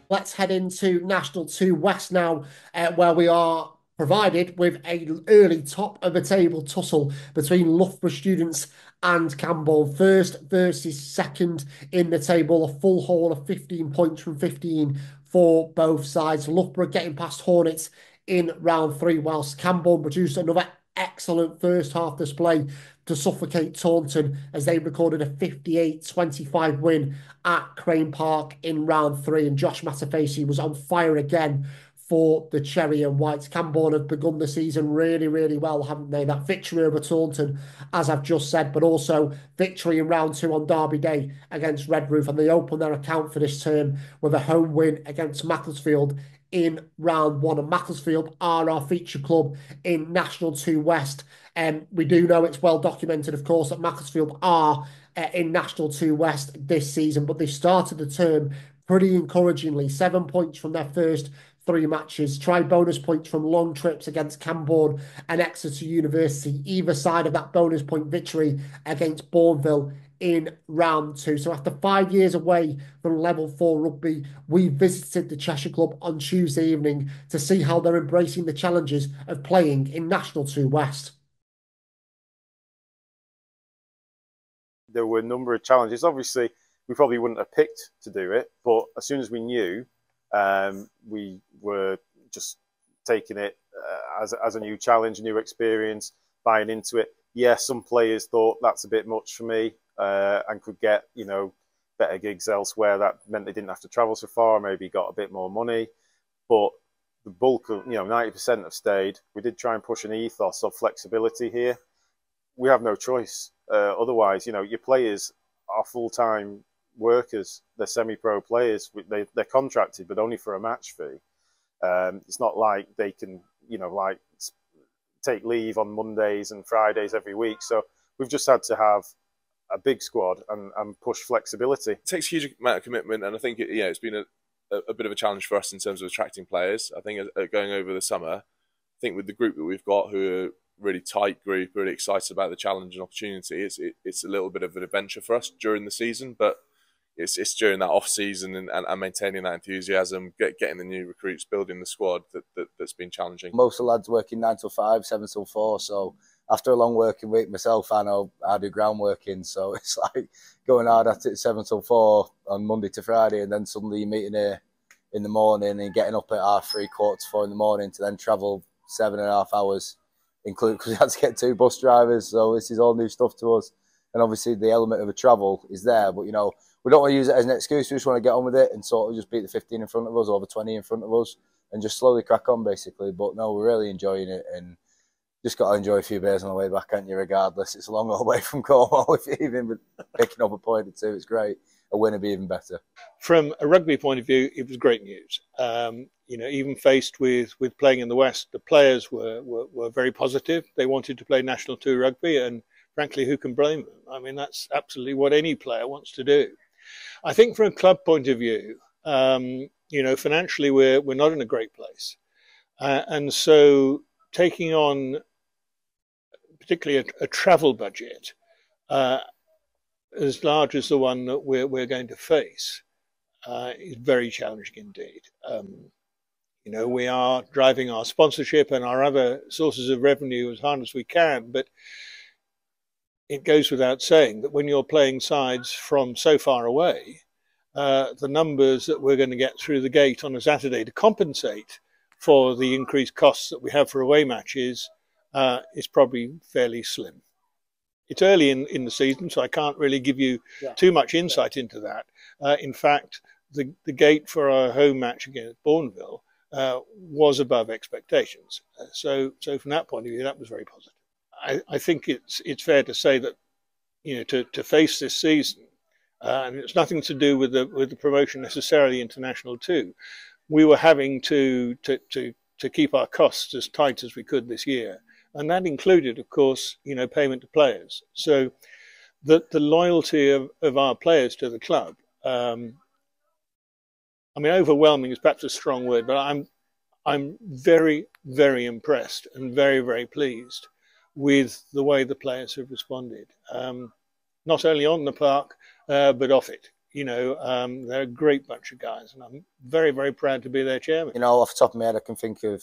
Let's head into National 2 West now, where we are provided with an early top of the table tussle between Loughborough students and Camborne. First versus second in the table, a full haul of 15 points from 15 for both sides. Loughborough getting past Hornets in round three, whilst Camborne produced another excellent first half display to suffocate Taunton as they recorded a 58-25 win at Crane Park in round three. And Josh Matafesi was on fire again for the Cherry and Whites. Camborne have begun the season really, really well, haven't they? That victory over Taunton, as I've just said, but also victory in round two on Derby Day against Red Roof. And they open their account for this term with a home win against Macclesfield in round one. And Macclesfield are our feature club in National 2 West. And we do know it's well documented, of course, that Macclesfield are in National 2 West this season, but they started the term pretty encouragingly. 7 points from their first three matches. Try bonus points from long trips against Camborne and Exeter University, either side of that bonus point victory against Bourneville in round two. So after 5 years away from level four rugby, we visited the Cheshire Club on Tuesday evening to see how they're embracing the challenges of playing in National 2 West. There were a number of challenges. Obviously, we probably wouldn't have picked to do it, but as soon as we knew, we were just taking it as a new challenge, a new experience, buying into it. Yeah, some players thought that's a bit much for me and could get, better gigs elsewhere. That meant they didn't have to travel so far, maybe got a bit more money. But the bulk of, 90% have stayed. We did try and push an ethos of flexibility here. We have no choice. Otherwise, your players are full-time workers. They're semi-pro players. They're contracted, but only for a match fee. It's not like they can, take leave on Mondays and Fridays every week. So we've just had to have a big squad and push flexibility. It takes a huge amount of commitment, and I think it's been a bit of a challenge for us in terms of attracting players. I think going over the summer, I think with the group that we've got, who are really tight group, really excited about the challenge and opportunity, it's a little bit of an adventure for us during the season, but it's during that off season and maintaining that enthusiasm, getting the new recruits, building the squad that's been challenging. Most of the lads working 9 till 5, 7 till 4, so after a long working week myself, I know I do ground working, so it's like going hard at it 7 till 4 on Monday to Friday, and then suddenly you're meeting here in the morning and getting up at 3:15, 4 in the morning to then travel 7.5 hours, including because we had to get 2 bus drivers, so this is all new stuff to us. And obviously the element of a travel is there, but we don't want to use it as an excuse. We just want to get on with it and sort of just beat the 15 in front of us or the 20 in front of us and just slowly crack on, basically. But no, we're really enjoying it, and just got to enjoy a few beers on the way back, can't you, regardless. It's a long way from Cornwall, if you're even picking up a point or two. It's great. A win would be even better. From a rugby point of view, it was great news. Even faced with playing in the West, the players were very positive. They wanted to play National 2 rugby, and frankly, who can blame them? I mean, that's absolutely what any player wants to do. I think from a club point of view, financially, we're not in a great place. And so taking on particularly a travel budget as large as the one that we're going to face is very challenging indeed. We are driving our sponsorship and our other sources of revenue as hard as we can, but it goes without saying that when you're playing sides from so far away, the numbers that we're going to get through the gate on a Saturday to compensate for the increased costs that we have for away matches is probably fairly slim. It's early in the season, so I can't really give you too much insight into that. In fact, the gate for our home match against Bourneville was above expectations. So from that point of view, that was very positive. I think it's fair to say that to face this season, and it's nothing to do with the promotion necessarily into National 2. We were having to keep our costs as tight as we could this year, and that included, of course, payment to players. So the loyalty of our players to the club. Overwhelming is perhaps a strong word, but I'm very, very impressed and very, very pleased with the way the players have responded, not only on the park, but off it. They're a great bunch of guys, and I'm very, very proud to be their chairman. Off the top of my head, I can think of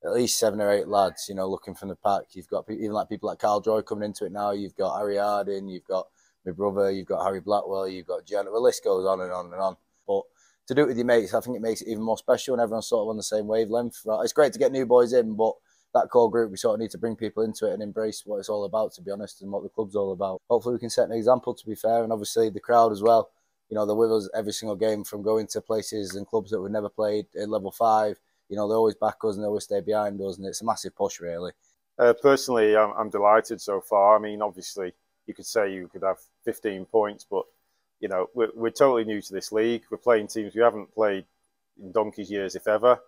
at least 7 or 8 lads, looking from the pack. You've got even like people like Carl Joy coming into it now. You've got Harry Harding, you've got my brother, you've got Harry Blackwell, you've got Jenna. The list goes on and on and on. But to do it with your mates, I think it makes it even more special, and everyone's sort of on the same wavelength. Right? It's great to get new boys in, but that core group, we sort of need to bring people into it and embrace what it's all about, to be honest, and what the club's all about. Hopefully we can set an example, to be fair, and obviously the crowd as well. They're with us every single game, from going to places and clubs that we've never played in level 5. They always back us and they always stay behind us, and it's a massive push, really. Personally, I'm delighted so far. I mean, obviously, you could say you could have 15 points, but, we're totally new to this league. We're playing teams we haven't played in donkey's years, if ever.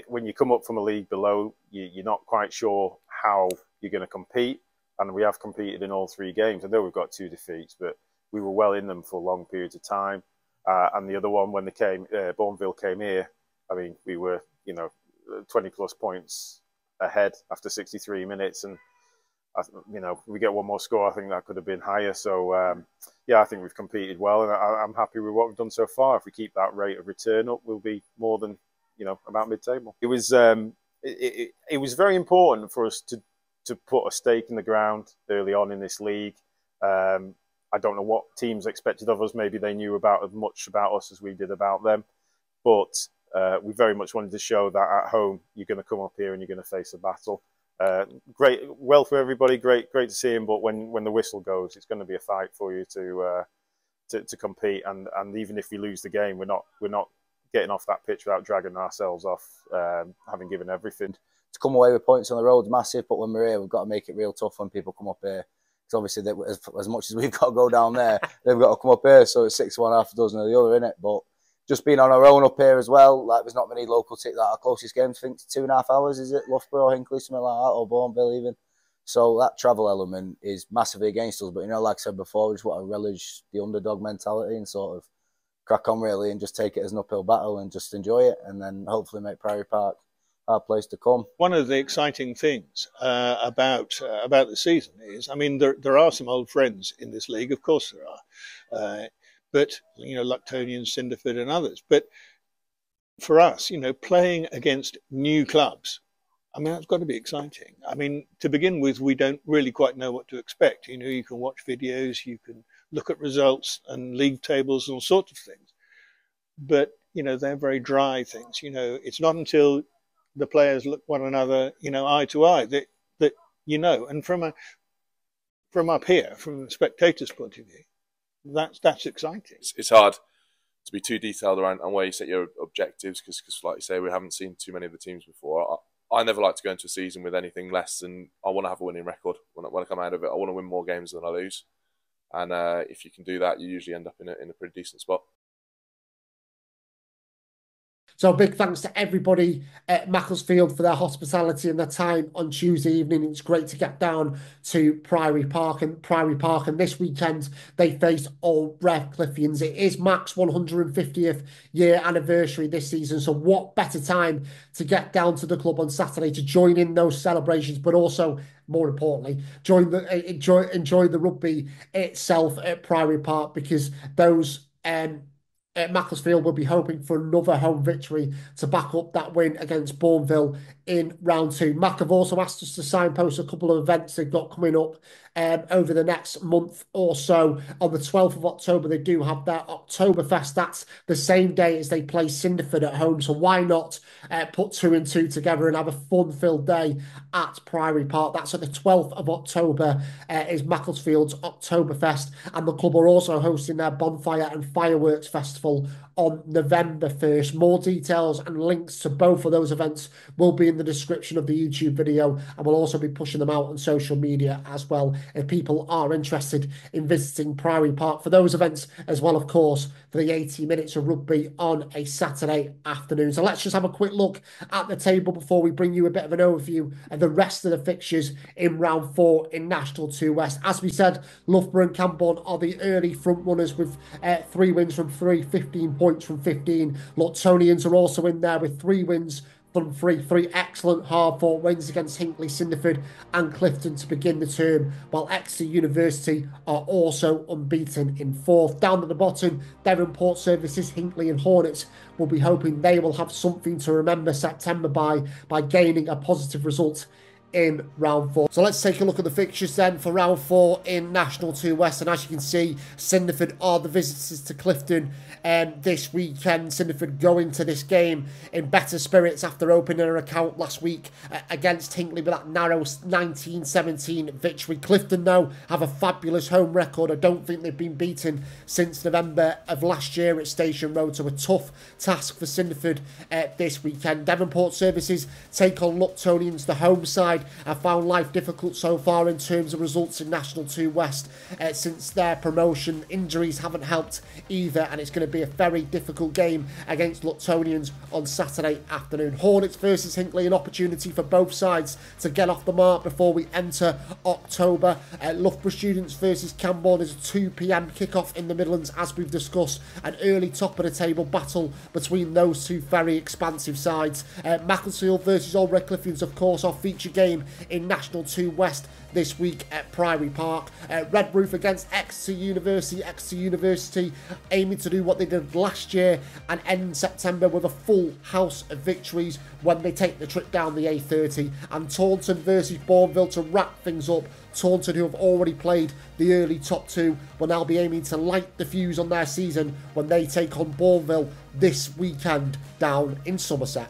When you come up from a league below, you're not quite sure how you're going to compete, and we have competed in all 3 games. I know we've got 2 defeats, but we were well in them for long periods of time. And the other one, when Bourneville came here, I mean, we were, 20 plus points ahead after 63 minutes. And, we get one more score, I think that could have been higher. So, I think we've competed well, and I'm happy with what we've done so far. If we keep that rate of return up, we'll be more than, about mid-table. It was very important for us to put a stake in the ground early on in this league. I don't know what teams expected of us. Maybe they knew as much about us as we did about them. But we very much wanted to show that at home, you're going to come up here and you're going to face a battle. Great, well for everybody. Great to see him. But when the whistle goes, it's going to be a fight for you to compete. And even if we lose the game, we're not getting off that pitch without dragging ourselves off, having given everything. To come away with points on the road is massive, but when we're here, we've got to make it real tough when people come up here. Because obviously, as much as we've got to go down there, they've got to come up here. So it's 6 1, half a dozen of the other, innit? But just being on our own up here as well, like there's not many local teams. Like our closest games, I think, 2.5 hours, is it? Loughborough, Hinckley, something like that, or Bourneville even. So that travel element is massively against us. But, like I said before, we just want to relish the underdog mentality and sort of crack on, really, and just take it as an uphill battle and just enjoy it, and then hopefully make Priory Park our place to come. One of the exciting things about the season is, I mean, there are some old friends in this league, of course there are, but Luctonian, Cinderford, and others. But for us, playing against new clubs, I mean, that's got to be exciting. I mean, to begin with, we don't really quite know what to expect. You can watch videos, you can look at results and league tables and all sorts of things, but they're very dry things. It's not until the players look one another, eye to eye, that and from up here, from a spectator's point of view, that's exciting. It's hard to be too detailed around on where you set your objectives, because like you say, we haven't seen too many of the teams before. I never like to go into a season with anything less than I want to have a winning record. When I come out of it, I want to win more games than I lose, and if you can do that, you usually end up in a pretty decent spot. So big thanks to everybody at Macclesfield for their hospitality and their time on Tuesday evening. It's great to get down to Priory Park. And this weekend they face Old Redcliffians. It is Mac's 150th year anniversary this season. So what better time to get down to the club on Saturday to join in those celebrations, but also, more importantly, enjoy the rugby itself at Priory Park, because those Macclesfield will be hoping for another home victory to back up that win against Bourneville in round 2. Mac have also asked us to signpost a couple of events they've got coming up over the next month or so. On the 12th of October, they do have their Oktoberfest. That's the same day as they play Cinderford at home. So why not put 2 and 2 together and have a fun-filled day at Priory Park? That's at the 12th of October is Macclesfield's Oktoberfest. And the club are also hosting their Bonfire and Fireworks Festival on November 1st. More details and links to both of those events will be in the description of the YouTube video, and we'll also be pushing them out on social media as well if people are interested in visiting Priory Park for those events, as well, of course, for the 80 minutes of rugby on a Saturday afternoon. So let's just have a quick look at the table before we bring you a bit of an overview of the rest of the fixtures in round 4 in National 2 West. As we said, Loughborough and Camborne are the early front runners with 3 wins from 3, 15 points from 15. Luctonians are also in there with 3 wins, three excellent hard-fought wins against Hinckley, Cinderford and Clifton to begin the term, while Exeter University are also unbeaten in fourth. Down at the bottom, Devonport Services, Hinckley and Hornets will be hoping they will have something to remember September by gaining a positive result in round 4. So let's take a look at the fixtures then for round 4 in National 2 West. And as you can see, Cinderford are the visitors to Clifton this weekend. Cinderford going to this game in better spirits after opening their account last week against Hinckley with that narrow 19-17 victory. Clifton, though, have a fabulous home record. I don't think they've been beaten since November of last year at Station Road, so a tough task for Cinderford this weekend. Devonport Services take on Luctonians, the home side. Have found life difficult so far in terms of results in National 2 West since their promotion. Injuries haven't helped either, and it's going to be a very difficult game against Luctonians on Saturday afternoon. Hornets versus Hinckley, an opportunity for both sides to get off the mark before we enter October. Loughborough Students versus Camborne is a 2 p.m. kickoff in the Midlands, as we've discussed. An early top of the table battle between those two very expansive sides. Macclesfield versus Old Redcliffians, of course, our feature game in National 2 West this week at Priory Park. Redruth against Exeter University. Exeter University aiming to do what they did last year and end September with a full house of victories when they take the trip down the A30. And Taunton versus Bourneville to wrap things up. Taunton, who have already played the early top 2, will now be aiming to light the fuse on their season when they take on Bourneville this weekend down in Somerset.